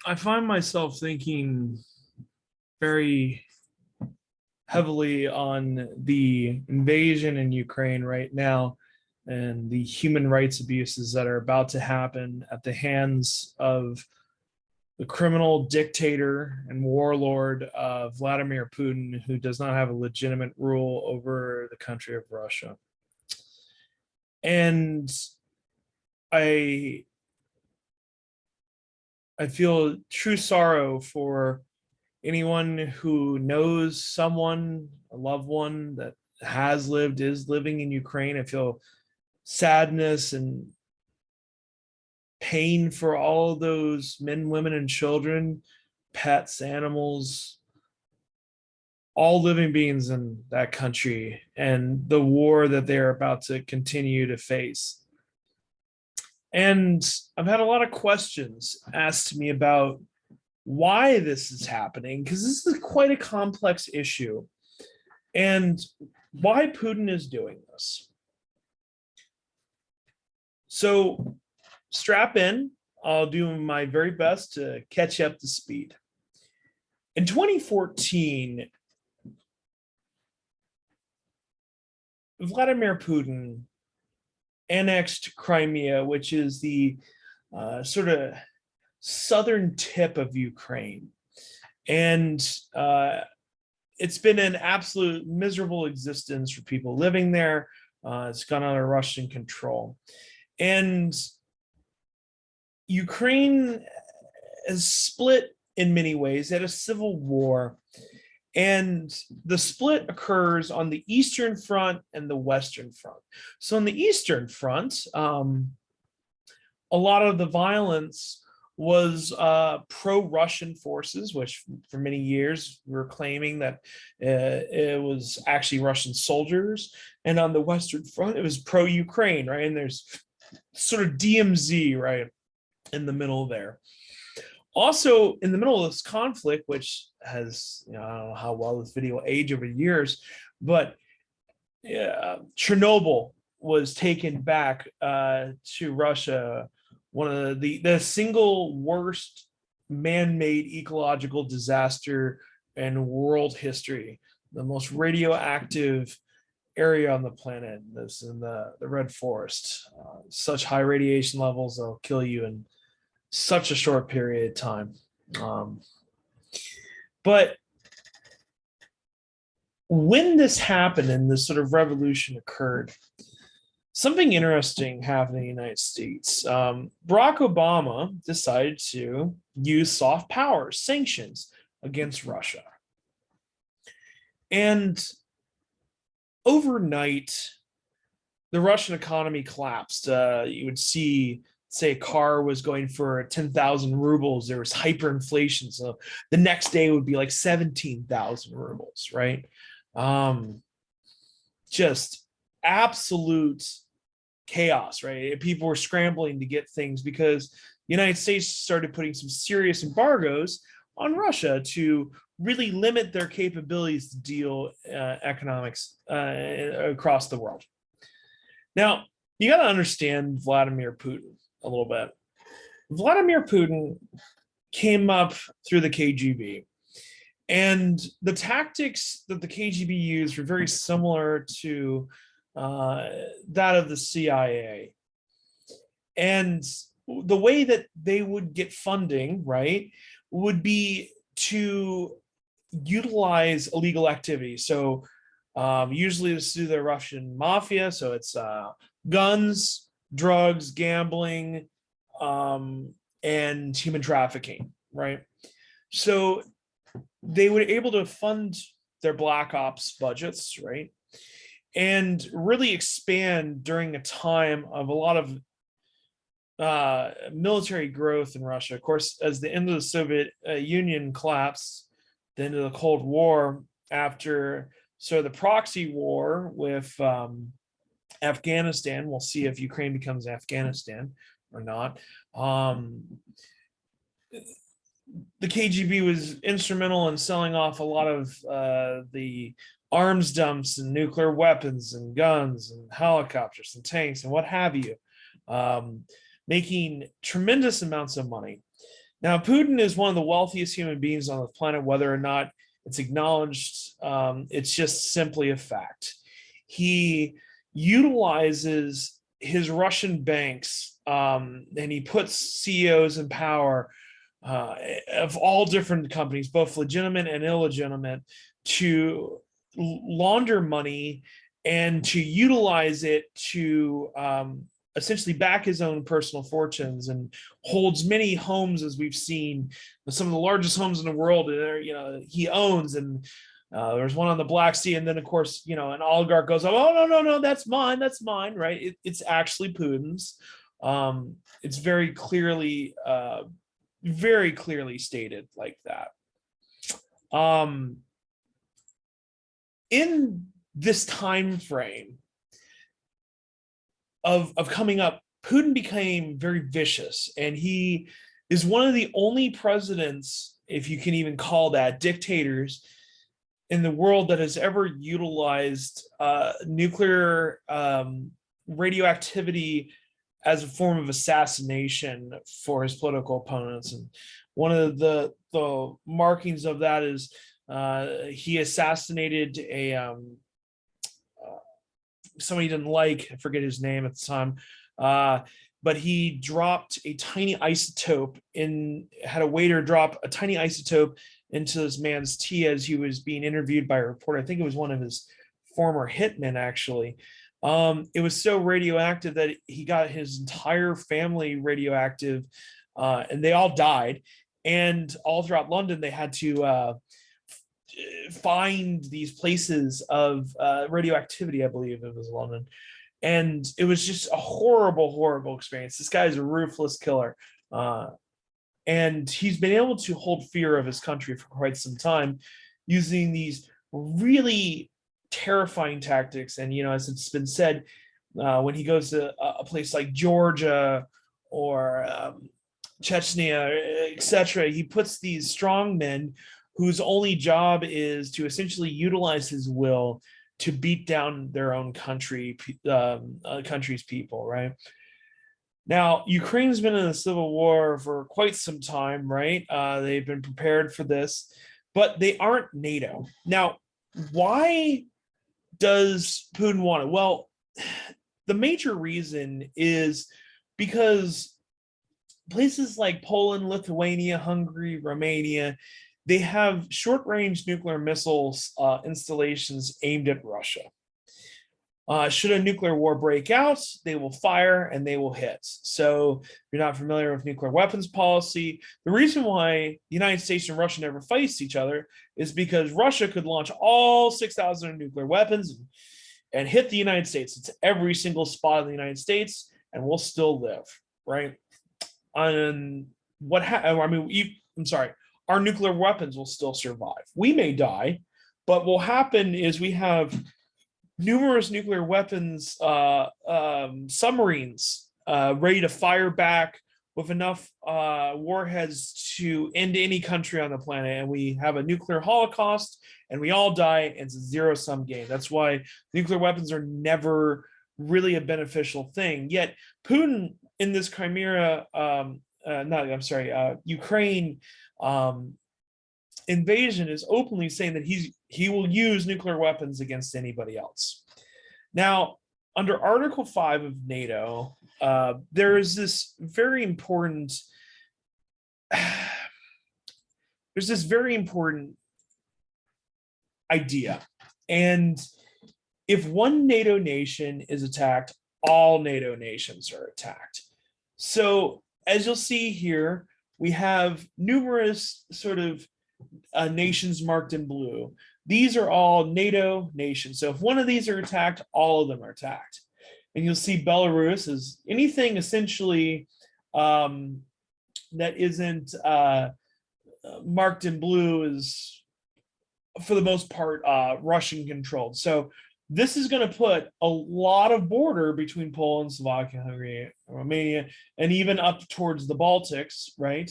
I find myself thinking very heavily on the invasion in Ukraine right now and the human rights abuses that are about to happen at the hands of the criminal dictator and warlord Vladimir Putin, who does not have a legitimate rule over the country of Russia. And I I feel true sorrow for anyone who knows someone, a loved one that has lived, is living in Ukraine. I feel sadness and pain for all of those men, women, and children, pets, animals, all living beings in that country, and the war that they're about to continue to face. And I've had a lot of questions asked to me about why this is happening, because this is quite a complex issue, and why Putin is doing this. So strap in. I'll do my very best to catch up to speed. In 2014, Vladimir Putin annexed Crimea, which is the sort of southern tip of Ukraine. And it's been an absolute miserable existence for people living there. It's gone under Russian control. And Ukraine is split in many ways. They had a civil war. And the split occurs on the Eastern Front and the Western Front. So on the Eastern Front, a lot of the violence was pro-Russian forces, which for many years were claiming that it was actually Russian soldiers. And on the Western Front, it was pro-Ukraine, right? And there's sort of DMZ, right, in the middle there. Also, in the middle of this conflict, which has, I don't know how well this video aged over years, but Chernobyl was taken back to Russia, one of the single worst man-made ecological disaster in world history, the most radioactive area on the planet. This in the Red Forest, such high radiation levels that'll kill you in such a short period of time. But when this happened and this sort of revolution occurred, something interesting happened in the United States. Barack Obama decided to use soft power, sanctions against Russia. And overnight, the Russian economy collapsed. You would see, say, a car was going for 10,000 rubles. There was hyperinflation. So the next day would be like 17,000 rubles, right? Just absolute chaos, right? People were scrambling to get things because the United States started putting some serious embargoes on Russia to really limit their capabilities to deal economics across the world. Now, you got to understand Vladimir Putin a little bit. Vladimir Putin came up through the KGB, and the tactics that the KGB used were very similar to that of the CIA. And the way that they would get funding, right, would be to utilize illegal activity. So usually it's through the Russian mafia. So it's guns, drugs, gambling, and human trafficking, right? So they were able to fund their black ops budgets, right? And really expand during a time of a lot of military growth in Russia. Of course, as the end of the Soviet Union collapsed, the end of the Cold War, after sort of the proxy war with Afghanistan, we'll see if Ukraine becomes Afghanistan or not. The KGB was instrumental in selling off a lot of the arms dumps and nuclear weapons and guns and helicopters and tanks and what have you, making tremendous amounts of money. Now, Putin is one of the wealthiest human beings on the planet, whether or not it's acknowledged. It's just simply a fact. He utilizes his Russian banks, and he puts CEOs in power uh, of all different companies, both legitimate and illegitimate, to launder money and to utilize it to essentially back his own personal fortunes, and holds many homes, as we've seen, some of the largest homes in the world. He owns, and there's one on the Black Sea, and then of course, an oligarch goes, "Oh, no, no, no, that's mine," right? It's actually Putin's. It's very clearly stated like that. In this time frame of coming up, Putin became very vicious, and he is one of the only presidents, if you can even call that, dictators in the world that has ever utilized nuclear radioactivity as a form of assassination for his political opponents. And one of the markings of that is he assassinated somebody he didn't like, I forget his name at the time, but he dropped a tiny isotope had a waiter drop a tiny isotope into this man's tea as he was being interviewed by a reporter. I think it was one of his former hitmen, actually. It was so radioactive that he got his entire family radioactive, and they all died. And all throughout London, they had to find these places of radioactivity. I believe it was London. And it was just a horrible, horrible experience. This guy is a ruthless killer. And he's been able to hold fear of his country for quite some time using these really terrifying tactics. And, as it's been said, when he goes to a place like Georgia or Chechnya, etc., he puts these strong men whose only job is to essentially utilize his will to beat down their own country's people, right? Now, Ukraine's been in a civil war for quite some time, right? They've been prepared for this, but they aren't NATO. Now, why does Putin want it? Well, the major reason is because places like Poland, Lithuania, Hungary, Romania, they have short-range nuclear missiles installations aimed at Russia. Should a nuclear war break out, they will fire and they will hit. So if you're not familiar with nuclear weapons policy, the reason why the United States and Russia never face each other is because Russia could launch all 6,000 nuclear weapons and hit the United States. It's every single spot in the United States, and we'll still live, right? And I'm sorry, our nuclear weapons will still survive. We may die, but what will happen is we have numerous nuclear weapons submarines ready to fire back with enough warheads to end any country on the planet, and we have a nuclear holocaust and we all die, and it's a zero-sum game. That's why nuclear weapons are never really a beneficial thing. Yet Putin in this Ukraine invasion is openly saying that he will use nuclear weapons against anybody else. Now, under Article 5 of NATO, there is this very important idea. And if one NATO nation is attacked, all NATO nations are attacked. So as you'll see here, we have numerous sort of nations marked in blue. These are all NATO nations. So if one of these are attacked, all of them are attacked. And you'll see Belarus is anything essentially that isn't marked in blue is, for the most part, Russian controlled. So this is going to put a lot of border between Poland, Slovakia, Hungary, Romania, and even up towards the Baltics, right?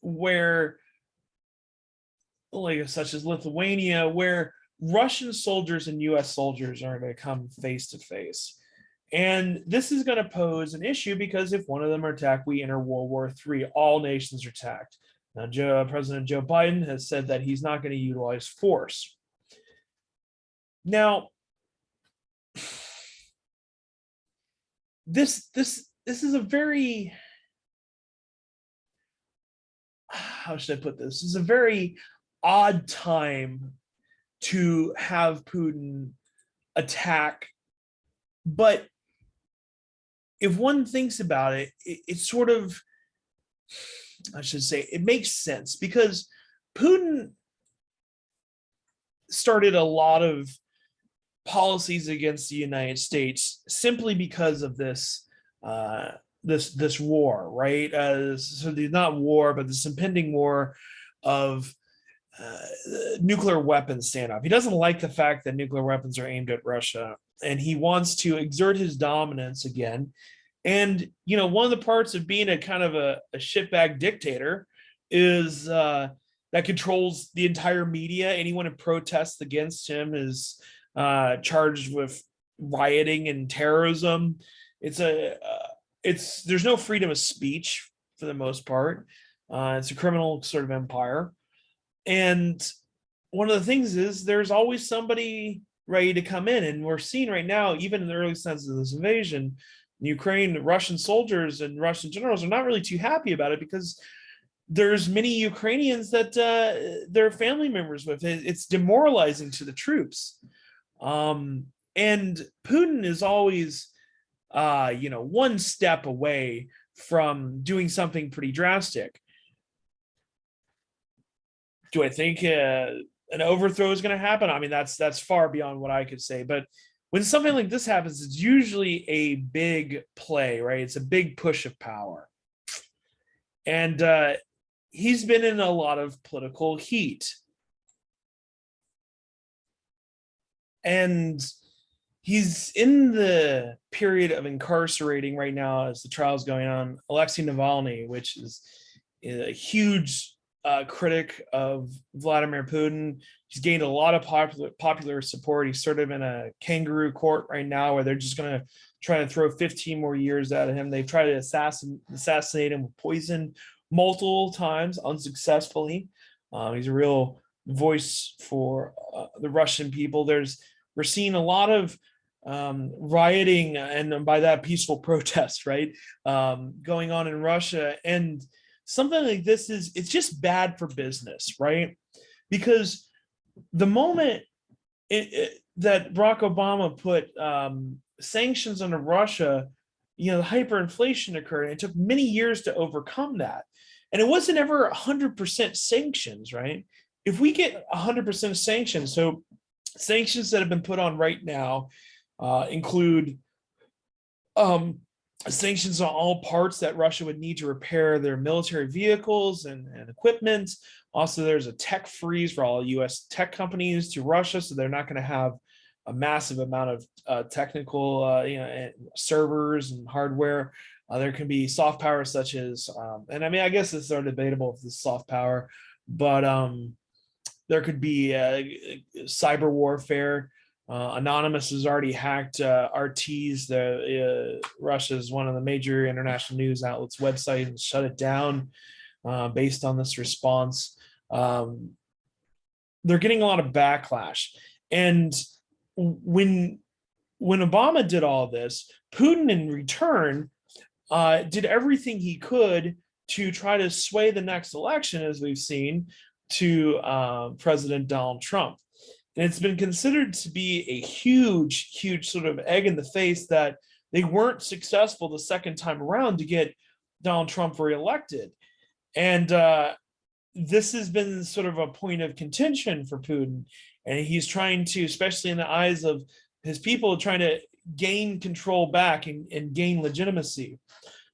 Where, like, such as Lithuania, where Russian soldiers and US soldiers are going to come face to face. And this is going to pose an issue because if one of them are attacked, we enter World War III. All nations are attacked. Now, President Joe Biden has said that he's not going to utilize force. Now, this is a very, how should I put this? This is a very odd time to have Putin attack. But if one thinks about it, it's sort of, I should say, it makes sense because Putin started a lot of policies against the United States simply because of this this war, right? So not war, but this impending war of nuclear weapons standoff. He doesn't like the fact that nuclear weapons are aimed at Russia, and he wants to exert his dominance again. And one of the parts of being a kind of a shitbag dictator is that controls the entire media. Anyone who protests against him is charged with rioting and terrorism. There's no freedom of speech for the most part. It's a criminal sort of empire. And one of the things is there's always somebody ready to come in. And we're seeing right now, even in the early sense of this invasion, Ukraine, Russian soldiers and Russian generals are not really too happy about it because there's many Ukrainians that they're family members with. It's demoralizing to the troops. And Putin is always, one step away from doing something pretty drastic. Do I think an overthrow is going to happen? I mean, that's far beyond what I could say. But when something like this happens, it's usually a big play, right? It's a big push of power. And he's been in a lot of political heat. And he's in the period of incarcerating right now as the trial's going on Alexei Navalny, which is a huge critic of Vladimir Putin. He's gained a lot of popular support. He's sort of in a kangaroo court right now where they're just going to try to throw 15 more years out of him. They've tried to assassinate him with poison multiple times unsuccessfully. He's a real voice for the Russian people. We're seeing a lot of rioting, and by that peaceful protest, right, going on in Russia. And something like this it's just bad for business, right? Because the moment that Barack Obama put sanctions on Russia, the hyperinflation occurred, and it took many years to overcome that. And it wasn't ever 100% sanctions, right? If we get 100% sanctions, so sanctions that have been put on right now include sanctions on all parts that Russia would need to repair their military vehicles and equipment. Also, there's a tech freeze for all U.S. tech companies to Russia, so they're not going to have a massive amount of technical servers and hardware. There can be soft power such as, and I mean, I guess it's sort of debatable if this is soft power, but there could be cyber warfare. Anonymous has already hacked RT's, Russia's one of the major international news outlets' website, and shut it down based on this response. They're getting a lot of backlash. And when Obama did all this, Putin in return did everything he could to try to sway the next election, as we've seen, to President Donald Trump. And it's been considered to be a huge, huge sort of egg in the face that they weren't successful the second time around to get Donald Trump reelected. And this has been sort of a point of contention for Putin. And he's trying to, especially in the eyes of his people, trying to gain control back and gain legitimacy.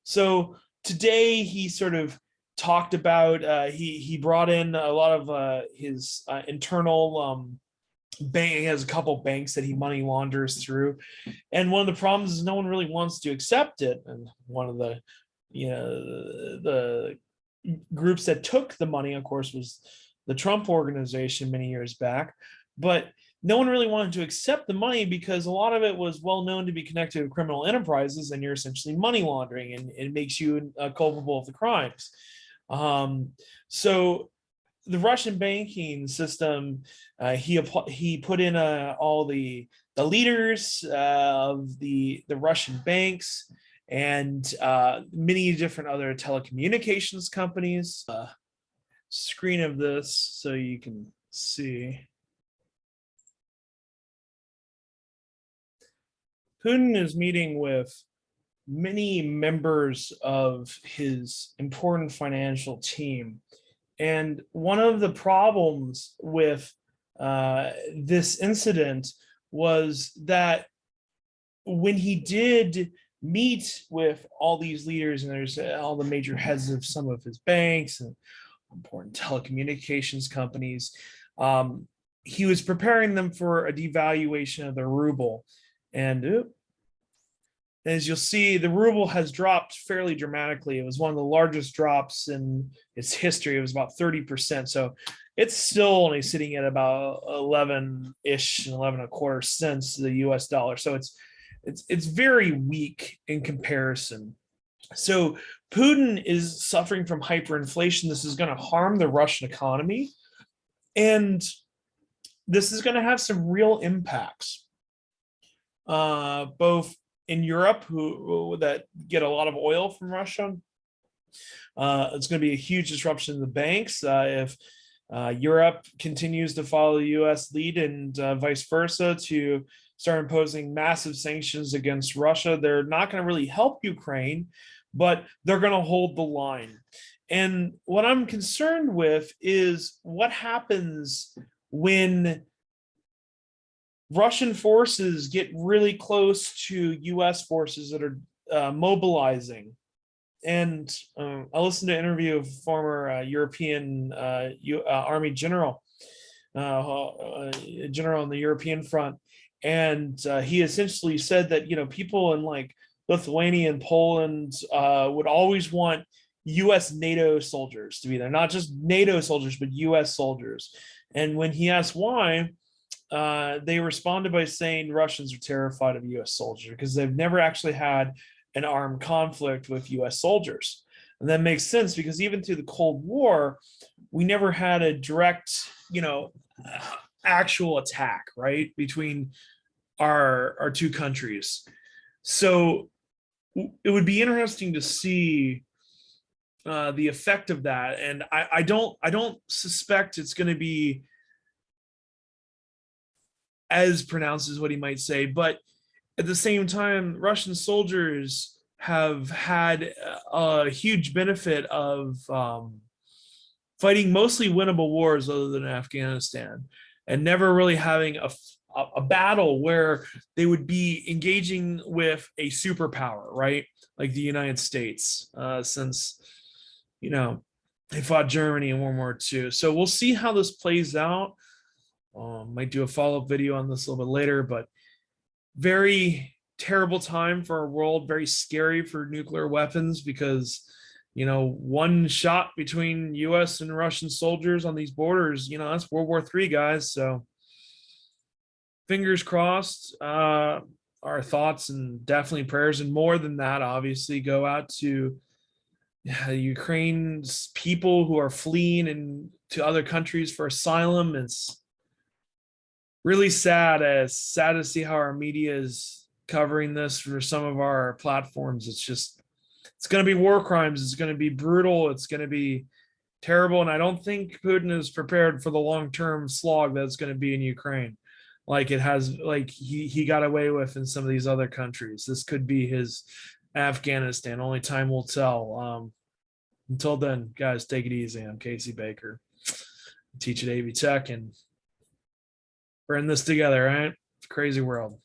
So today he sort of talked about, he brought in a lot of his internal bank. He has a couple banks that he money launders through, and one of the problems is no one really wants to accept it. And one of the the groups that took the money, of course, was the Trump organization many years back. But no one really wanted to accept the money because a lot of it was well known to be connected to criminal enterprises, and you're essentially money laundering, and it makes you culpable of the crimes. So the Russian banking system, he put in all the leaders of the Russian banks and many different other telecommunications companies. Screen of this so you can see. Putin is meeting with many members of his important financial team. And one of the problems with this incident was that when he did meet with all these leaders, and there's all the major heads of some of his banks and important telecommunications companies, he was preparing them for a devaluation of the ruble. And as you'll see, the ruble has dropped fairly dramatically. It was one of the largest drops in its history. It was about 30%. So it's still only sitting at about 11-ish, 11 and a quarter cents to the US dollar. So it's very weak in comparison. So Putin is suffering from hyperinflation. This is going to harm the Russian economy. And this is going to have some real impacts, both in Europe, that get a lot of oil from Russia. It's going to be a huge disruption in the banks if Europe continues to follow the US lead, and vice versa, to start imposing massive sanctions against Russia. They're not going to really help Ukraine, but they're going to hold the line. And what I'm concerned with is what happens when Russian forces get really close to US forces that are mobilizing. And I listened to an interview of former European Army general on the European front. And he essentially said that, people in like Lithuania and Poland would always want US NATO soldiers to be there, not just NATO soldiers, but US soldiers. And when he asked why, they responded by saying Russians are terrified of US soldiers because they've never actually had an armed conflict with US soldiers. And that makes sense because even through the Cold War, we never had a direct, actual attack, right, between our two countries. So it would be interesting to see the effect of that. And I don't suspect it's going to be as pronounced as what he might say, but at the same time, Russian soldiers have had a huge benefit of fighting mostly winnable wars other than Afghanistan, and never really having a battle where they would be engaging with a superpower, right? Like the United States, since, they fought Germany in World War II. So we'll see how this plays out. Might do a follow-up video on this a little bit later, but very terrible time for our world, very scary for nuclear weapons because, one shot between US and Russian soldiers on these borders, that's World War III, guys. So fingers crossed. Our thoughts and definitely prayers, and more than that, obviously, go out to Ukraine's people who are fleeing and to other countries for asylum. It's really sad. It's sad to see how our media is covering this for some of our platforms. It's going to be war crimes. It's going to be brutal. It's going to be terrible. And I don't think Putin is prepared for the long-term slog that's going to be in Ukraine, like it has, like he got away with in some of these other countries. This could be his Afghanistan. Only time will tell. Until then, guys, take it easy. I'm Casey Baker. I teach at AV Tech, and we're in this together, right? It's a crazy world.